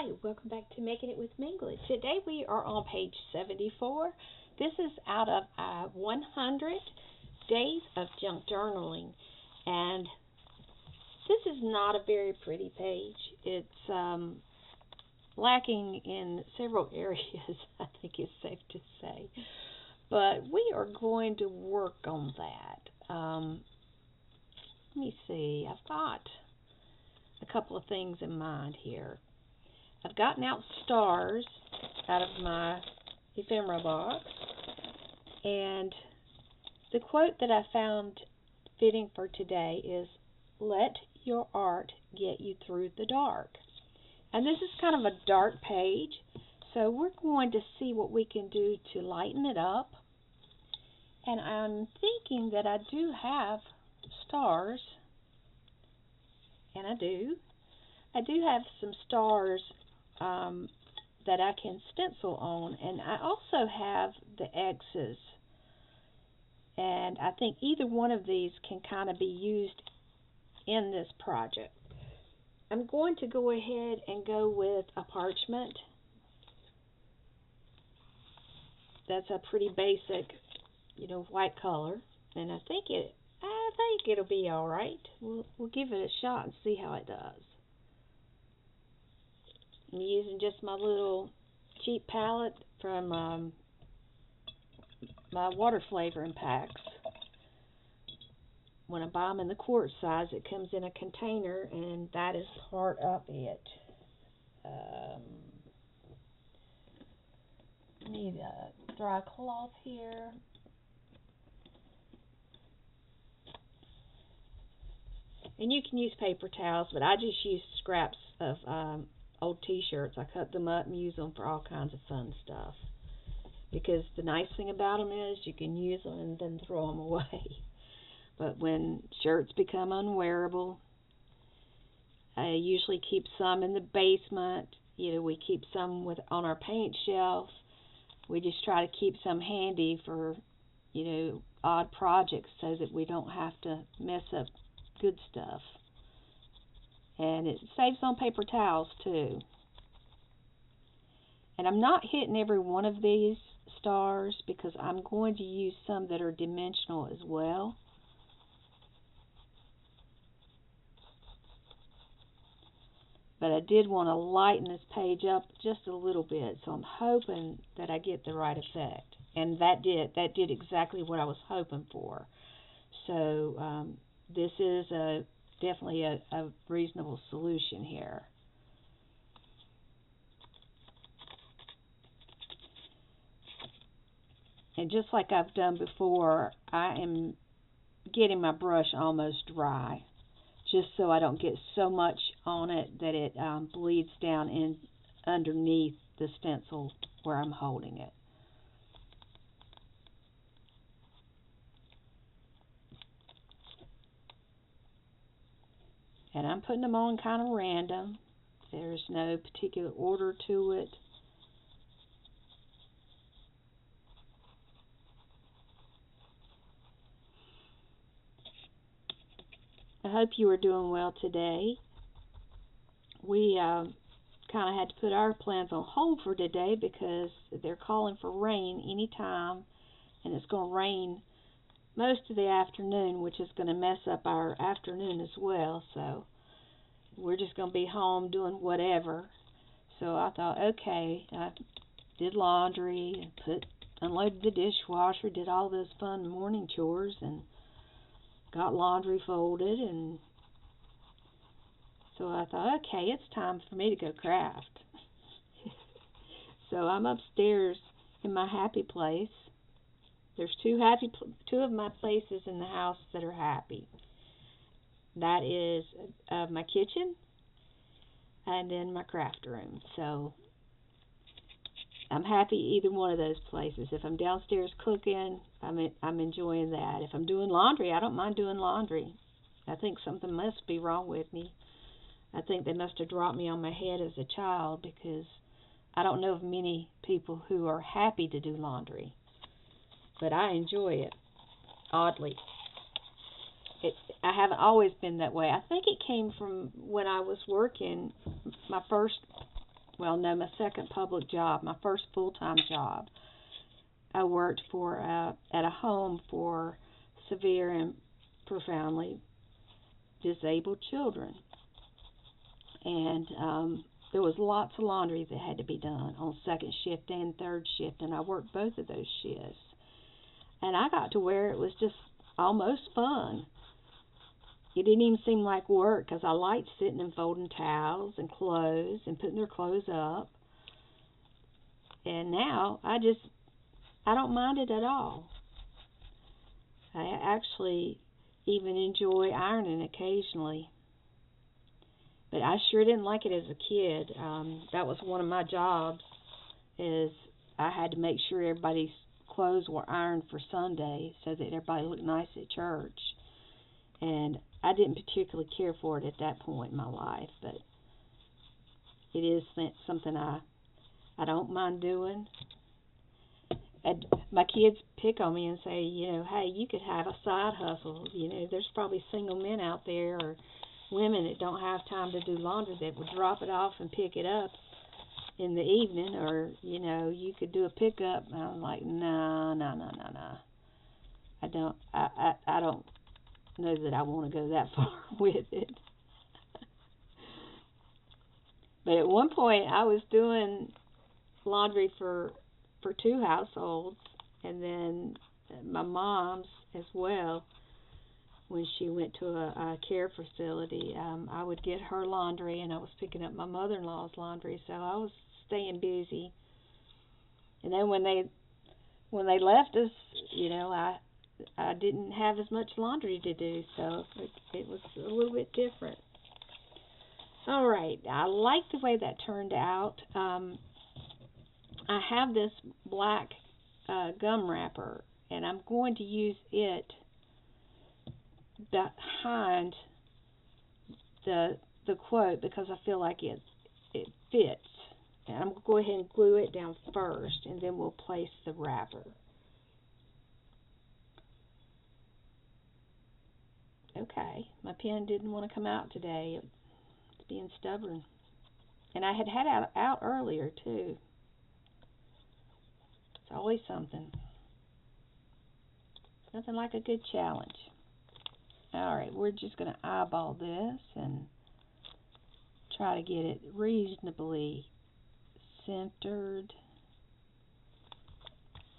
Hi, welcome back to Making It with Mingley. Today we are on page 74. This is out of 100 Days of Junk Journaling, and this is not a very pretty page. It's lacking in several areas, I think it's safe to say, but we are going to work on that. Let me see, I've got a couple of things in mind here. I've gotten out stars out of my ephemera box, and the quote that I found fitting for today is, "Let your art get you through the dark." And this is kind of a dark page, so we're going to see what we can do to lighten it up. And I'm thinking that I do have stars, and I do have some stars that I can stencil on, and I also have the X's, and I think either one of these can kind of be used in this project. I'm going to go ahead and go with a parchment. That's a pretty basic, white color, and I think it'll be all right. We'll give it a shot and see how it does. I'm using just my little cheap palette from my water flavoring packs. When I buy them in the quart size, it comes in a container, and that is part of it. I need a dry cloth here. And you can use paper towels, but I just use scraps of old t-shirts. I cut them up and use them for all kinds of fun stuff. Because the nice thing about them is you can use them and then throw them away. But when shirts become unwearable, I usually keep some in the basement. We keep some on our paint shelf. We just try to keep some handy for, odd projects so that we don't have to mess up good stuff. And it saves on paper towels too. And I'm not hitting every one of these stars because I'm going to use some that are dimensional as well. But I did want to lighten this page up just a little bit, so I'm hoping that I get the right effect. And that did exactly what I was hoping for. So this is definitely a reasonable solution here. And just like I've done before, I am getting my brush almost dry, just so I don't get so much on it that it bleeds down in underneath the stencil where I'm holding it. And I'm putting them on kind of random. There's no particular order to it. I hope you are doing well today. We kind of had to put our plans on hold for today because they're calling for rain anytime, and it's going to rain most of the afternoon, which is going to mess up our afternoon as well. So we're just going to be home doing whatever. So I thought, okay, I did laundry and unloaded the dishwasher, did all those fun morning chores, and got laundry folded, and so I thought, okay, it's time for me to go craft. So I'm upstairs in my happy place. There's two of my places in the house that are happy. That is my kitchen and then my craft room. So I'm happy either one of those places. If I'm downstairs cooking, I'm enjoying that. If I'm doing laundry, I don't mind doing laundry. I think something must be wrong with me. I think they must have dropped me on my head as a child because I don't know of many people who are happy to do laundry. But I enjoy it, oddly. I haven't always been that way. I think it came from when I was working well, no, my second public job, my first full-time job. I worked for at a home for severe and profoundly disabled children, and there was lots of laundry that had to be done on second shift and third shift, and I worked both of those shifts. And I got to where it was just almost fun. It didn't even seem like work because I liked sitting and folding towels and clothes and putting their clothes up. And now I don't mind it at all. I actually even enjoy ironing occasionally. But I sure didn't like it as a kid. That was one of my jobs, is I had to make sure everybody's clothes were ironed for Sunday so that everybody looked nice at church. And I didn't particularly care for it at that point in my life, but it is something I don't mind doing. And my kids pick on me and say, hey, you could have a side hustle. There's probably single men out there or women that don't have time to do laundry that would drop it off and pick it up in the evening, or you could do a pickup. And I'm like, no. I don't know that I want to go that far with it. But at one point I was doing laundry for two households, and then my mom's as well. When she went to a care facility, I would get her laundry, and I was picking up my mother-in-law's laundry, so I was staying busy. And then when they left us, I didn't have as much laundry to do, so it was a little bit different. All right, I like the way that turned out. I have this black gum wrapper, and I'm going to use it behind the quote because I feel like it fits. And I'm going to go ahead and glue it down first, and then we'll place the wrapper. Okay, my pen didn't want to come out today. It's being stubborn. And I had it out earlier, too. It's always something. Nothing like a good challenge. Alright, we're just going to eyeball this and try to get it reasonably centered.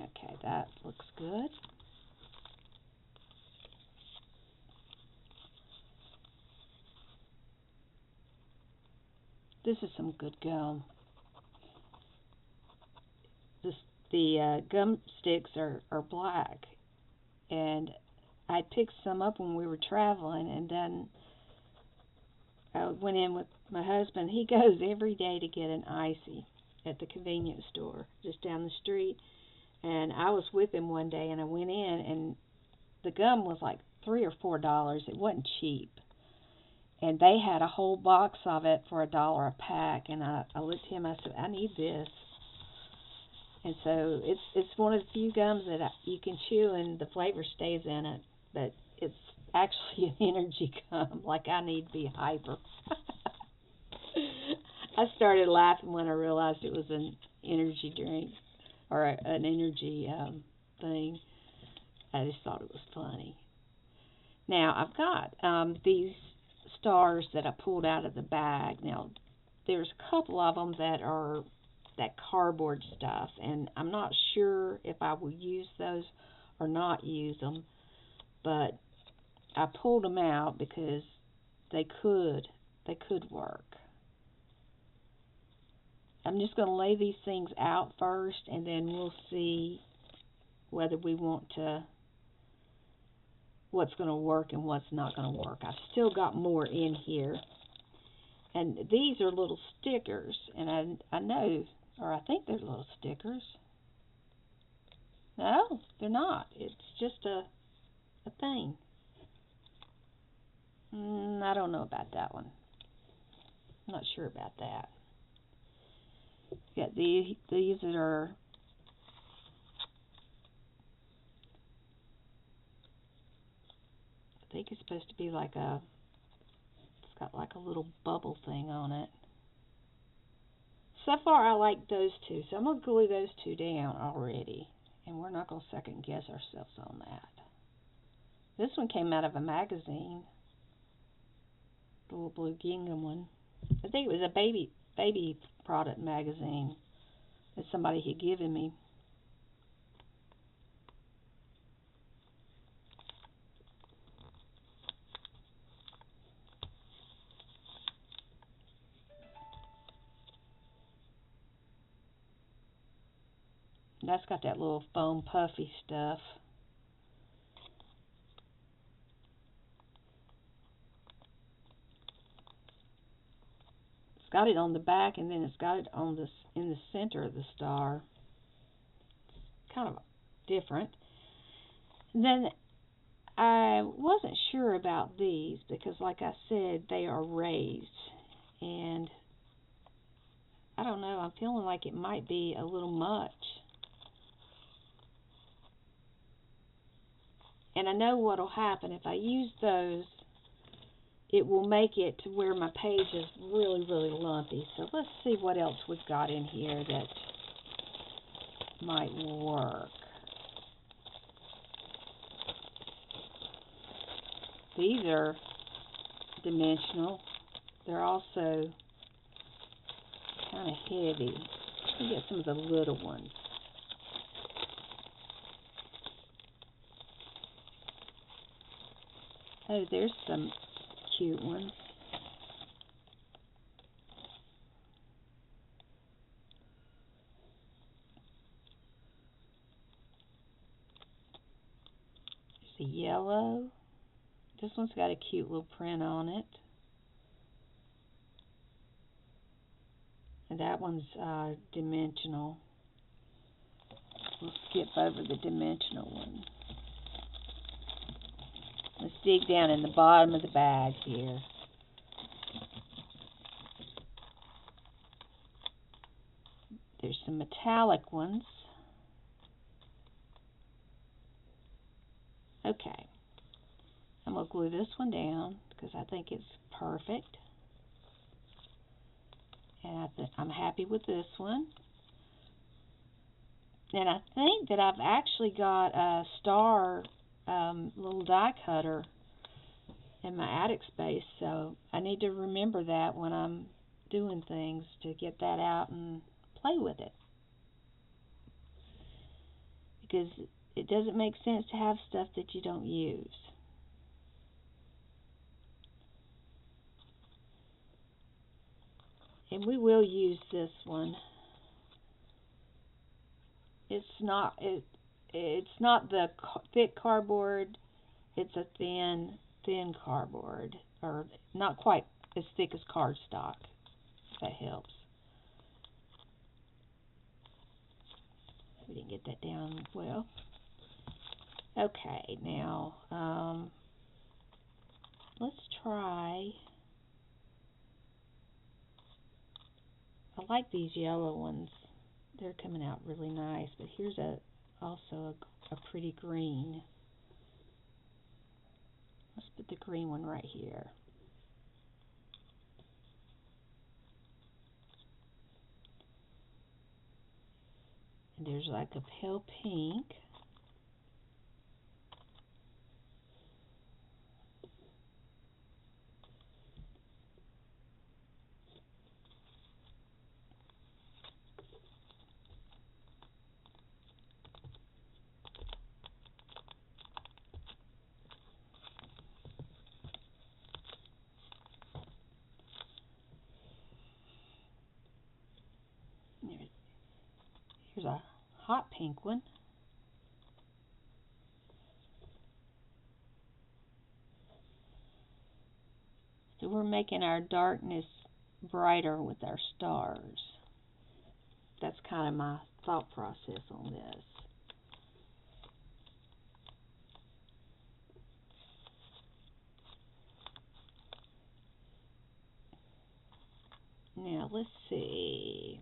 Okay, that looks good. This is some good gum. The gum sticks are black, and I picked some up when we were traveling, and then I went in with my husband. He goes every day to get an icy at the convenience store just down the street, and I was with him one day, and I went in, and the gum was like $3 or $4. It wasn't cheap, and they had a whole box of it for $1 a pack, and I looked at him, I said, I need this. And so it's one of the few gums that you can chew and the flavor stays in it, but it's actually an energy gum. Like, I need to be hyper. I started laughing when I realized it was an energy drink or an energy thing. I just thought it was funny. Now, I've got these stars that I pulled out of the bag. Now, there's a couple of them that are that cardboard stuff, and I'm not sure if I will use those or not use them, but I pulled them out because they could work. I'm just going to lay these things out first, and then we'll see whether we want to, what's going to work and what's not going to work. I've still got more in here, and these are little stickers, and I know, or I think they're little stickers. No, they're not. It's just a thing. I don't know about that one. I'm not sure about that. Got these that are I think it's supposed to be like it's got like a little bubble thing on it. So far, I like those two, so I'm going to glue those two down already. And we're not going to second guess ourselves on that. This one came out of a magazine. The little blue gingham one. I think it was a baby product magazine that somebody had given me. That's got that little foam puffy stuff. It's got it on the back, and then it's got it on this in the center of the star. It's kind of different. And then I wasn't sure about these because, like I said, they are raised, and I don't know. I'm feeling like it might be a little much. And I know what will happen if I use those. It will make it to where my page is really, really lumpy. So let's see what else we've got in here that might work. These are dimensional. They're also kind of heavy. Let me get some of the little ones. Oh, there's some cute ones. There's a yellow. This one's got a cute little print on it. And that one's dimensional. We'll skip over the dimensional one. Let's dig down in the bottom of the bag here. There's some metallic ones. Okay. I'm going to glue this one down because I think it's perfect. And I'm happy with this one. And I think that I've actually got a star little die cutter in my attic space, so I need to remember that when I'm doing things to get that out and play with it. Because it doesn't make sense to have stuff that you don't use. And we will use this one. It's not the thick cardboard. It's a thin cardboard, or not quite as thick as cardstock. If that helps. We didn't get that down well. Okay, now let's try. I like these yellow ones. They're coming out really nice, but here's also a pretty green. Let's put the green one right here. And there's like a pale pink. Here's a hot pink one. So we're making our darkness brighter with our stars. That's kind of my thought process on this. Now let's see.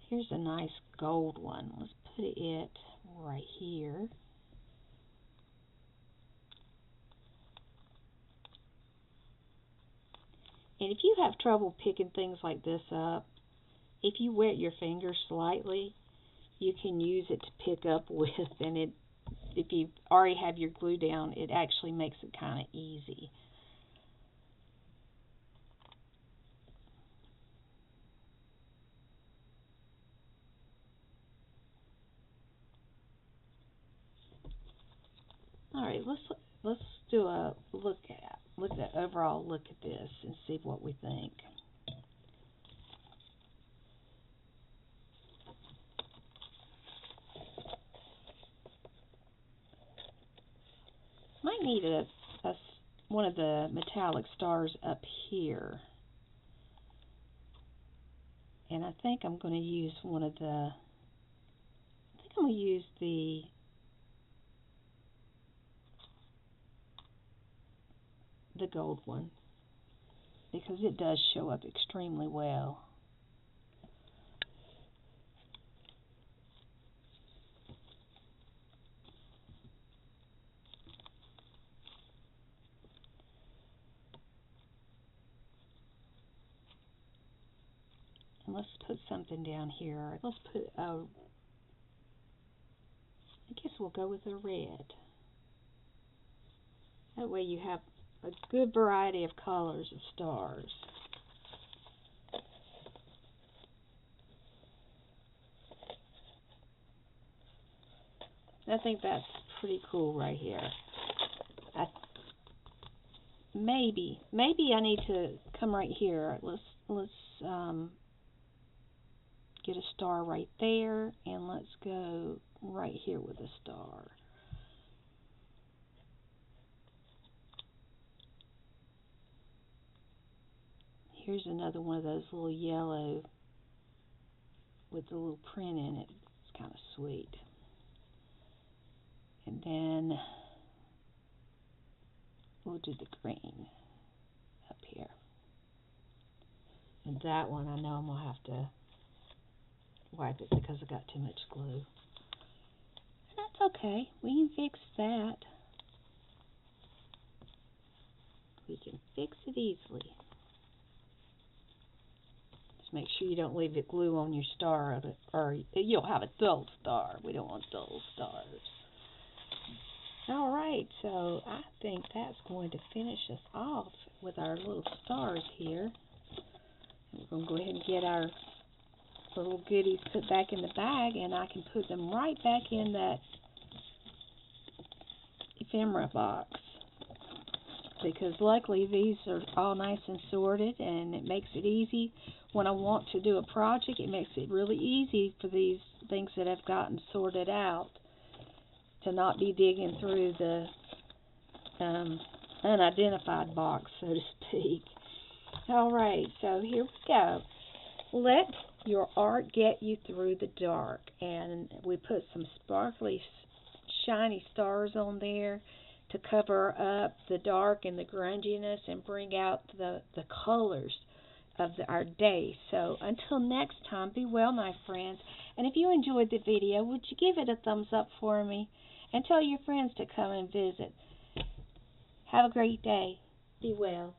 Here's a nice gold one. Let's put it right here. And if you have trouble picking things like this up, if you wet your fingers slightly, you can use it to pick up with, and if you already have your glue down, it actually makes it kind of easy. All right, let's do a overall look at this and see what we think. Might need one of the metallic stars up here, and I think I'm going to use one of the. I think I'm going to use the gold one because it does show up extremely well. And let's put something down here. Let's put I guess we'll go with a red. That way you have a good variety of colors of stars. I think that's pretty cool right here. Maybe I need to come right here. Let's get a star right there, and let's go right here with a star. Here's another one of those little yellow with the little print in it. It's kind of sweet. And then we'll do the green up here. And that one I know I'm going to have to wipe it because I got too much glue. That's okay. We can fix that. We can fix it easily. Just make sure you don't leave the glue on your star, or you'll have a dull star. We don't want dull stars. Alright, so I think that's going to finish us off with our little stars here. We're going to go ahead and get our little goodies put back in the bag, and I can put them right back in that ephemera box. Because luckily these are all nice and sorted, and it makes it easy when I want to do a project. It makes it really easy for these things that have gotten sorted out to not be digging through the unidentified box, so to speak. Alright, so here we go. Let your art get you through the dark. And we put some sparkly, shiny stars on there to cover up the dark and the grunginess and bring out the colors of our day. So until next time, be well, my friends. And if you enjoyed the video, would you give it a thumbs up for me? And tell your friends to come and visit. Have a great day. Be well.